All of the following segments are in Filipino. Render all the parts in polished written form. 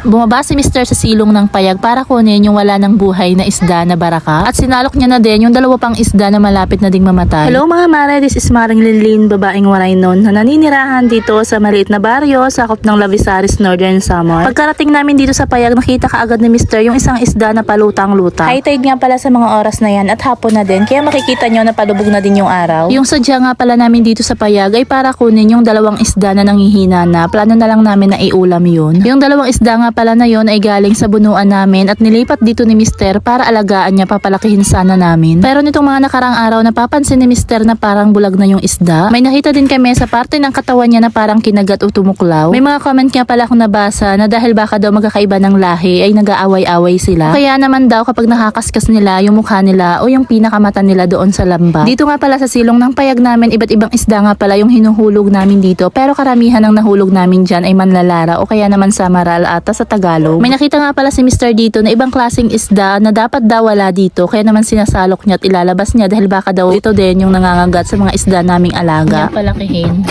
Bumaba si Mr. sa silong ng payag para kunin yung wala ng buhay na isda na baraka at sinalok niya na din yung dalawa pang isda na malapit na ding mamatay. Hello mga mare, this is Maring Linlin, babaeng waray nun na naninirahan dito sa maliit na baryo sakop ng Lavisaris, Northern Samar. Pagkarating namin dito sa payag, nakita kaagad ni Mr. yung isang isda na palutang-lutang. High tide nga pala sa mga oras na yan at hapon na din, kaya makikita nyo na palubog na din yung araw. Yung sadya nga pala namin dito sa payag ay para kunin yung dalawang isda na nanghihina na. Plano na lang namin na iulam yun. Yung dalawang isda nga pala na yon ay galing sa bunuan namin at nilipat dito ni Mr. para alagaan niya, papalakihin sana namin. Pero nitong mga nakarang araw napapansin ni Mr. na parang bulag na yung isda. May nakita din kami sa parte ng katawan niya na parang kinagat o tumuklaw. May mga comment nga pala akong nabasa na dahil baka daw magkakaiba ng lahi ay nag-aaway-away sila. Kaya naman daw kapag nakakaskas nila yung mukha nila o yung pinakamata nila doon sa lambat. Dito nga pala sa silong ng payag namin, iba't ibang isda nga pala yung hinuhulog namin dito, pero karamihan ng nahulog namin dyan ay manlalara o kaya naman samaral ata sa Tagalog. May nakita nga pala si Mr. dito na ibang klaseng isda na dapat daw wala dito, kaya naman sinasalok niya at ilalabas niya dahil baka daw ito din yung nangangagat sa mga isda naming alaga. Palakihin.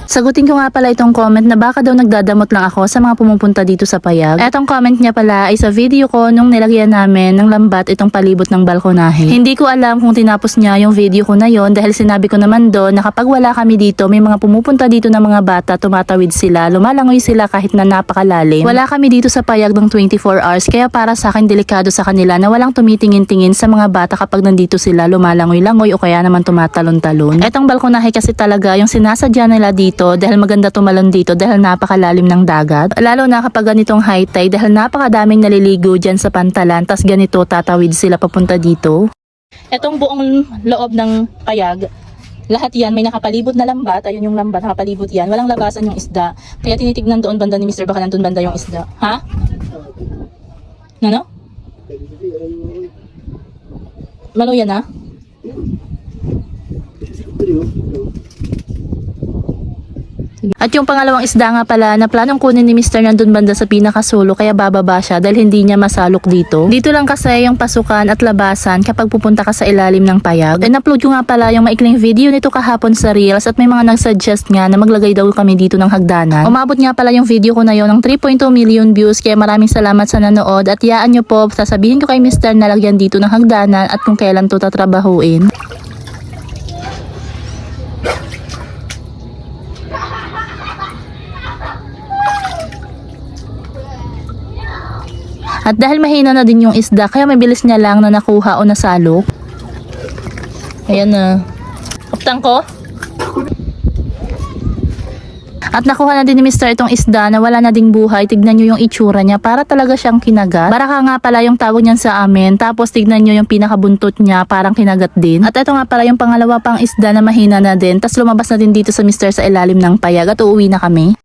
Sagutin ko nga pala itong comment na baka daw nagdadamot lang ako sa mga pumupunta dito sa payag. Etong comment niya pala ay sa video ko nung nilagyan namin ng lambat itong palibot ng balkonahe. Hindi ko alam kung tinapos niya yung video ko na yon dahil sinabi ko naman doon na kapag wala kami dito, may mga pumupunta dito na mga bata, tumatawid sila, lumalangoy sila kahit na napakalalim. Wala kami dito sa payag ng 24 hours kaya para sa akin delikado sa kanila na walang tumitingin-tingin sa mga bata kapag nandito sila lumalangoy-langoy o kaya naman tumatalon-talon. Etong balkonahe kasi talaga yung sinasadya nila dito dahil maganda tumalon dito dahil napakalalim ng dagat. Lalo na kapag ganitong high tide dahil napakadaming naliligo dyan sa pantalan tas ganito tatawid sila papunta dito. Etong buong loob ng payag, lahat yan may nakapalibot na lambat. Ayun yung lambat, nakapalibot yan. Walang labasan yung isda. Kaya tinitignan doon banda ni Mr. baka nandun banda yung isda. Ha? Ano? Maluya na? At yung pangalawang isda nga pala na planong kunin ni Mr. nandun banda sa pinakasulo kaya bababa siya dahil hindi niya masalok dito. Dito lang kasi yung pasukan at labasan kapag pupunta ka sa ilalim ng payag. In-upload ko nga pala yung maikling video nito kahapon sa Reels at may mga nag-suggest nga na maglagay daw kami dito ng hagdanan. Umabot nga pala yung video ko na yon ng 3.2 million views kaya maraming salamat sa nanood at yaan nyo po, sasabihin ko kay Mr. na lagyan dito ng hagdanan at kung kailan to tatrabahuin. At dahil mahina na din yung isda, kaya mabilis niya lang na nakuha o nasalok. Ayan na. Kaptang ko. At nakuha na din ni Mr. itong isda na wala na ding buhay. Tignan nyo yung itsura niya. Para talaga siyang kinagat. Baraka nga pala yung tawag niyan sa amin. Tapos tignan nyo yung pinakabuntot niya. Parang kinagat din. At ito nga pala yung pangalawa pang isda na mahina na din. Tapos lumabas na din dito sa Mr. sa ilalim ng payag. At uuwi na kami.